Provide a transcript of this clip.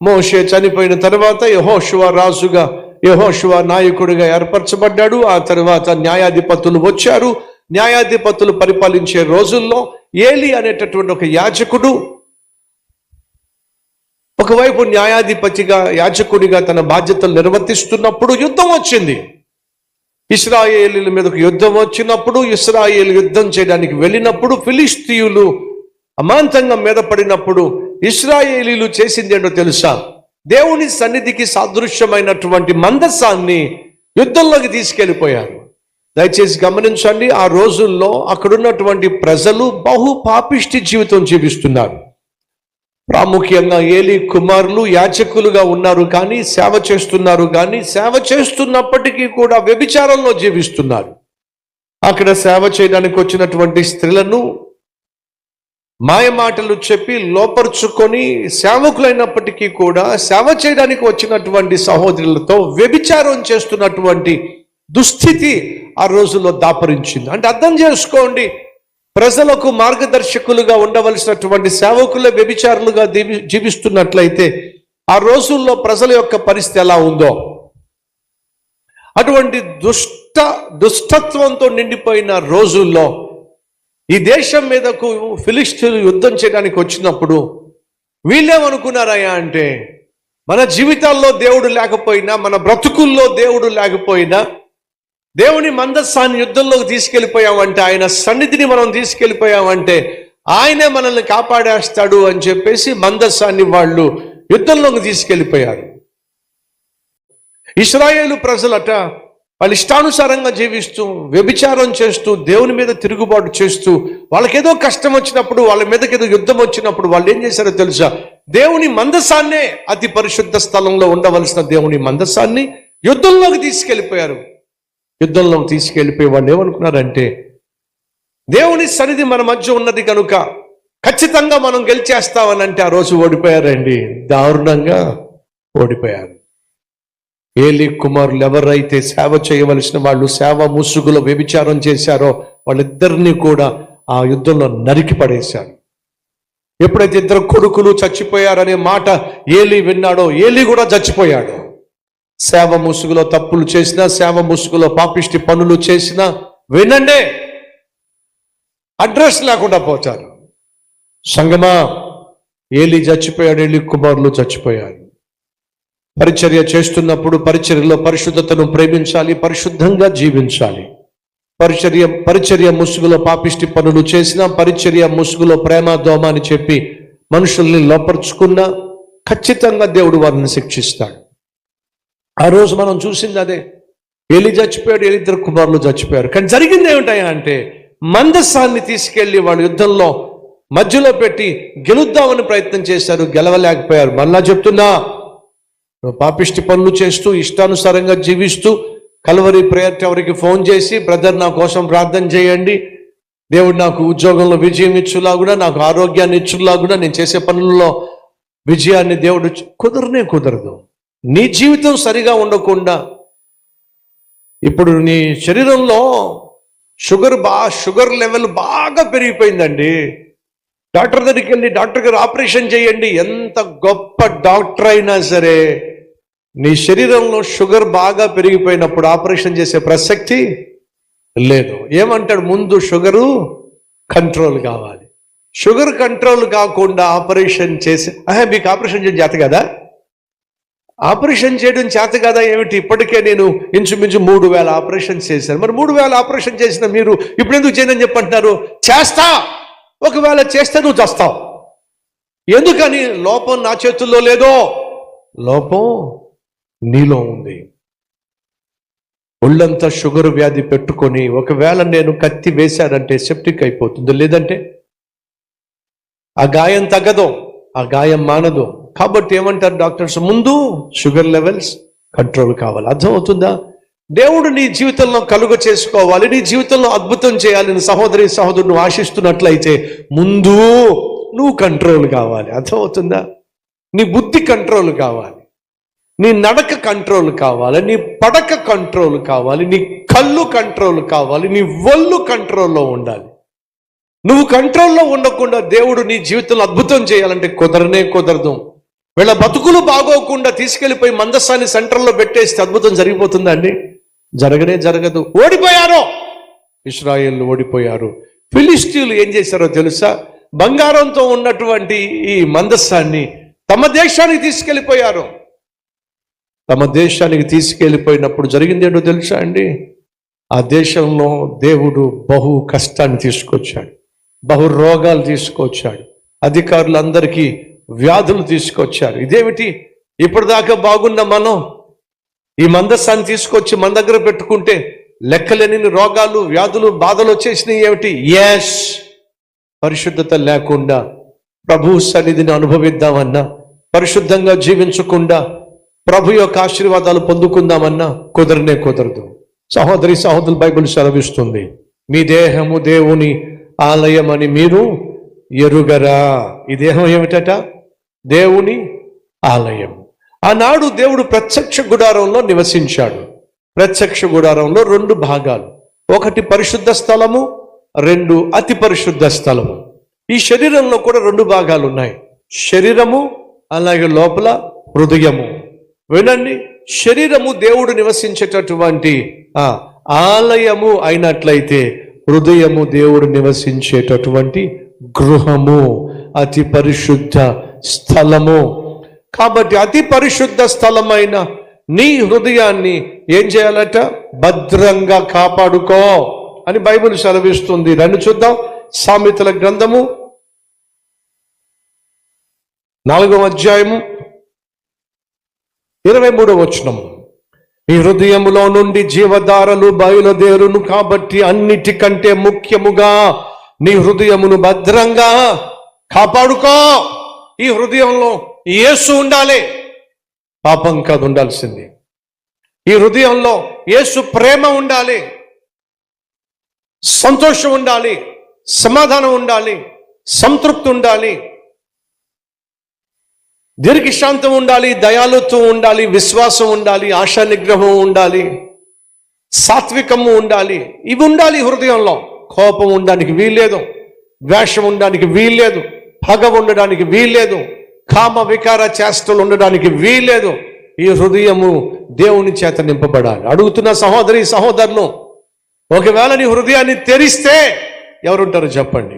మోషే చనిపోయిన తర్వాత యెహోషువ రాజుగా, యెహోషువ నాయకుడిగా ఏర్పరచబడ్డాడు. ఆ తర్వాత న్యాయాధిపతులు వచ్చారు. న్యాయాధిపతులు పరిపాలించే రోజుల్లో ఏలి అనేటటువంటి ఒక యాజకుడు ఒకవైపు న్యాయాధిపతిగా, యాజకుడిగా తన బాధ్యతలు నిర్వర్తిస్తున్నప్పుడు యుద్ధం వచ్చింది. ఇశ్రాయేలీల మీదకు యుద్ధం వచ్చినప్పుడు, ఇశ్రాయేలు యుద్ధం చేయడానికి వెళ్ళినప్పుడు ఫిలిష్తీయులు అమాంతంగా మీద పడినప్పుడు ఇశ్రాయేలీలు చేసింది ఏంటో తెలుసా? దేవుని సన్నిధికి సాదృశ్యమైనటువంటి మందసాన్ని యుద్ధంలోకి తీసుకెళ్ళిపోయారు. దయచేసి గమనించండి, ఆ రోజుల్లో అక్కడున్నటువంటి ప్రజలు బహు పాపిష్టి జీవితం జీవిస్తున్నారు. ప్రాముఖ్యంగా ఏలీ కుమారులు యాజకులుగా ఉన్నారు, కానీ సేవ చేస్తున్నారు, కానీ సేవ చేస్తున్నప్పటికీ కూడా వ్యభిచారంలో జీవిస్తున్నారు. అక్కడ సేవ చేయడానికి వచ్చినటువంటి స్త్రీలను మాయమాటలు చెప్పి లోపరుచుకొని సేవకులైనప్పటికీ కూడా సేవ చేయడానికి వచ్చినటువంటి సహోదరులతో వ్యభిచారం చేస్తున్నటువంటి దుస్థితి ఆ రోజుల్లో దాపరించింది. అంటే అర్థం చేసుకోండి, ప్రజలకు మార్గదర్శకులుగా ఉండవలసినటువంటి సేవకులే వ్యభిచారులుగా జీవిస్తున్నట్లయితే ఆ రోజుల్లో ప్రజల యొక్క పరిస్థితి ఎలా ఉందో. అటువంటి దుష్టత్వంతో నిండిపోయిన రోజుల్లో ఈ దేశం మీదకు ఫిలిష్తీయులు యుద్ధం చేయడానికి వచ్చినప్పుడు వీళ్ళేమనుకున్నారయ్యా అంటే, మన జీవితాల్లో దేవుడు లేకపోయినా, మన బ్రతుకుల్లో దేవుడు లేకపోయినా, దేవుని మందస్సాన్ని యుద్ధంలోకి తీసుకెళ్ళిపోయామంటే, ఆయన సన్నిధిని మనం తీసుకెళ్ళిపోయామంటే ఆయనే మనల్ని కాపాడేస్తాడు అని చెప్పేసి మందస్సాన్ని వాళ్ళు యుద్ధంలోకి తీసుకెళ్ళిపోయారు. ఇశ్రాయేలు ప్రజలట వాళ్ళు ఇష్టానుసారంగా జీవిస్తూ, వ్యభిచారం చేస్తూ, దేవుని మీద తిరుగుబాటు చేస్తూ, వాళ్ళకేదో కష్టం వచ్చినప్పుడు, వాళ్ళ మీదకి ఏదో యుద్ధం వచ్చినప్పుడు వాళ్ళు ఏం చేశారో తెలుసా? దేవుని మందసాన్నే, అతి పరిశుద్ధ స్థలంలో ఉండవలసిన దేవుని మందసాన్ని యుద్ధంలోకి తీసుకెళ్ళిపోయారు. యుద్ధంలోకి తీసుకెళ్ళిపోయి వాళ్ళు ఏమనుకున్నారంటే, దేవుని సన్నిధి మన మధ్య ఉన్నది కనుక ఖచ్చితంగా మనం గెలిచేస్తామని అంటే ఆ రోజు ఓడిపోయారండి. దారుణంగా ఓడిపోయారు. ఏలీ కుమారులు ఎవరైతే సేవ చేయవలసిన వాళ్ళు సేవ ముసుగులో వ్యభిచారం చేశారో వాళ్ళిద్దరినీ కూడా ఆ యుద్ధంలో నరికి పడేశారు. ఎప్పుడైతే ఇద్దరు కొడుకులు చచ్చిపోయారనే మాట ఏలీ విన్నాడో ఏలీ కూడా చచ్చిపోయాడు. సేవ ముసుగులో తప్పులు చేసినా, సేవ ముసుగులో పాపిష్టి పనులు చేసినా వినండి, అడ్రస్ లేకుండా పోతారు. సంగమా, ఏలీ చచ్చిపోయాడు, ఏలీ కుమారులు చచ్చిపోయారు. పరిచర్య చేస్తున్నప్పుడు పరిచర్యలో పరిశుద్ధతను ప్రేమించాలి, పరిశుద్ధంగా జీవించాలి. పరిచర్య ముసుగులో పాపిష్టి పనులు చేసినా, పరిచర్య ముసుగులో ప్రేమ దోమ అని చెప్పి మనుషుల్ని లోపరుచుకున్నా ఖచ్చితంగా దేవుడు వారిని శిక్షిస్తాడు. ఆ రోజు మనం చూసింది అదే. ఏలీ చచ్చిపోయాడు, ఏలీ ఇద్దరు కుమారులు చచ్చిపోయారు. కానీ జరిగింది ఏమిటాయా అంటే, మందస్సాన్ని తీసుకెళ్లి వాళ్ళు యుద్ధంలో మధ్యలో పెట్టి గెలుద్దామని ప్రయత్నం చేశారు, గెలవలేకపోయారు. మళ్ళా చెప్తున్నా, పాపిష్టి పనులు చేస్తూ, ఇష్టానుసారంగా జీవిస్తూ, కల్వరి ప్రేయర్ టవర్కి ఫోన్ చేసి, బ్రదర్ నా కోసం ప్రార్థన చేయండి, దేవుడు నాకు ఉద్యోగంలో విజయం ఇచ్చులాగునా, నాకు ఆరోగ్యాన్ని ఇచ్చులాగునా, నేను చేసే పనుల్లో విజయాన్ని దేవుడు కుదరదు. నీ జీవితం సరిగా ఉండకుండా, ఇప్పుడు నీ శరీరంలో షుగర్ లెవెల్ బాగా పెరిగిపోయిందండి. డాక్టర్ దగ్గరికి వెళ్ళి, డాక్టర్ గారు ఆపరేషన్ చేయండి, ఎంత గొప్ప డాక్టర్ అయినా సరే నీ శరీరంలో షుగర్ బాగా పెరిగిపోయినప్పుడు ఆపరేషన్ చేసే ప్రసక్తి లేదు. ఏమంటాడు? ముందు షుగరు కంట్రోల్ కావాలి. షుగర్ కంట్రోల్ కాకుండా ఆపరేషన్ చేసి, మీకు ఆపరేషన్ చేయడం చేత కదా? ఆపరేషన్ చేయడం చేత కదా ఏమిటి? ఇప్పటికే నేను ఇంచుమించు 3000 ఆపరేషన్ చేశాను. మరి 3000 ఆపరేషన్ చేసిన మీరు ఇప్పుడు ఎందుకు చేయనని చెప్పంటున్నారు? చేస్తా, ఒకవేళ చేస్తే నువ్వు చస్తావు. ఎందుకని? లోపం నా చేతుల్లో లేదో, లోపం నీలో ఉంది. ఒళ్ళంతా షుగర్ వ్యాధి పెట్టుకొని ఒకవేళ నేను కత్తి వేశానంటే సెప్టిక్ అయిపోతుంది, లేదంటే ఆ గాయం తగ్గదు, ఆ గాయం మానదు. కాబట్టి ఏమంటారు డాక్టర్స్? ముందు షుగర్ లెవెల్స్ కంట్రోల్ కావాలి. అర్థమవుతుందా? దేవుడు నీ జీవితంలో కలుగ చేసుకోవాలి, నీ జీవితంలో అద్భుతం చేయాలని సహోదరి సహోదరుడు ఆశిస్తున్నట్లయితే ముందు నువ్వు కంట్రోల్ కావాలి. అర్థమవుతుందా? నీ బుద్ధి కంట్రోల్ కావాలి, నీ నడక కంట్రోల్ కావాలి, నీ పడక కంట్రోల్ కావాలి, నీ కళ్ళు కంట్రోల్ కావాలి, నీ ఒళ్ళు కంట్రోల్లో ఉండాలి. నువ్వు కంట్రోల్లో ఉండకుండా దేవుడు నీ జీవితంలో అద్భుతం చేయాలంటే కుదరదు. వీళ్ళ బతుకులు బాగోకుండా తీసుకెళ్లిపోయి మందస్సాన్ని సెంటర్లో పెట్టేస్తే అద్భుతం జరిగిపోతుందా అండి? జరగదు. ఓడిపోయారు, ఇశ్రాయేలు ఓడిపోయారు. ఫిలిష్తీయులు ఏం చేశారో తెలుసా? బంగారంతో ఉన్నటువంటి ఈ మందస్సాన్ని తమ దేశానికి తీసుకెళ్లిపోయారు. తమ దేశానికి తీసుకెళ్లిపోయినప్పుడు జరిగింది ఏంటో తెలుసా అండి? ఆ దేశంలో దేవుడు బహు కష్టాన్ని తీసుకొచ్చాడు, బహు రోగాలు తీసుకొచ్చాడు, అధికారులందరికీ వ్యాధులు తీసుకొచ్చారు. ఇదేమిటి? ఇప్పటిదాకా బాగున్న మనం ఈ మందస్సాన్ని తీసుకొచ్చి మన దగ్గర పెట్టుకుంటే లెక్కలేని రోగాలు, వ్యాధులు, బాధలు వచ్చేసినాయి. ఏమిటి? ఎస్, పరిశుద్ధత లేకుండా ప్రభు సన్నిధిని అనుభవిద్దామన్నా, పరిశుద్ధంగా జీవించకుండా ప్రభు యొక్క ఆశీర్వాదాలు పొందుకుందామన్నా కుదరదు. సహోదరి సహోదరులు, బైబిల్ సెలవిస్తుంది, మీ దేహము దేవుని ఆలయం అని మీరు ఎరుగరా. ఈ దేహం ఏమిటట? దేవుని ఆలయం. ఆనాడు దేవుడు ప్రత్యక్ష గుడారంలో నివసించాడు. ప్రత్యక్ష గుడారంలో 2 భాగాలు, ఒకటి పరిశుద్ధ స్థలము, 2 అతి పరిశుద్ధ స్థలము. ఈ శరీరంలో కూడా 2 భాగాలు ఉన్నాయి, శరీరము అలాగే లోపల హృదయము. వినండి, శరీరము దేవుడు నివసించేటటువంటి ఆలయము అయినట్లయితే హృదయము దేవుడు నివసించేటటువంటి గృహము, అతి పరిశుద్ధ స్థలము. కాబట్టి అతి పరిశుద్ధ స్థలమైన నీ హృదయాన్ని ఏం చేయాలట? భద్రంగా కాపాడుకో అని బైబిల్ సెలవిస్తుంది. రండి చూద్దాం. సామెతల గ్రంథము 4వ అధ్యాయము 23వ వచనం. ఈ హృదయములో నుండి జీవధారలు బయలుదేరును, కాబట్టి అన్నిటికంటే ముఖ్యముగా నీ హృదయమును భద్రంగా కాపాడుకో. ఈ హృదయంలో యేసు ఉండాలి, పాపం కాదు ఉండాల్సింది. ఈ హృదయంలో యేసు ప్రేమ ఉండాలి, సంతోషం ఉండాలి, సమాధానం ఉండాలి, సంతృప్తి ఉండాలి, దీర్ఘశాంతం ఉండాలి, దయాళుత్వం ఉండాలి, విశ్వాసం ఉండాలి, ఆశా నిగ్రహం ఉండాలి, సాత్వికము ఉండాలి. ఇవి ఉండాలి హృదయంలో. కోపం ఉండడానికి వీల్లేదు, ద్వేషం ఉండడానికి వీల్లేదు, పగ ఉండడానికి వీల్లేదు, కామ వికార చేష్టలు ఉండడానికి వీల్లేదు. ఈ హృదయము దేవుని చేత నింపబడాలి. అడుగుతున్న సహోదరి సహోదరులు, ఒకవేళ నీ హృదయాన్ని తెరిస్తే ఎవరుంటారో చెప్పండి.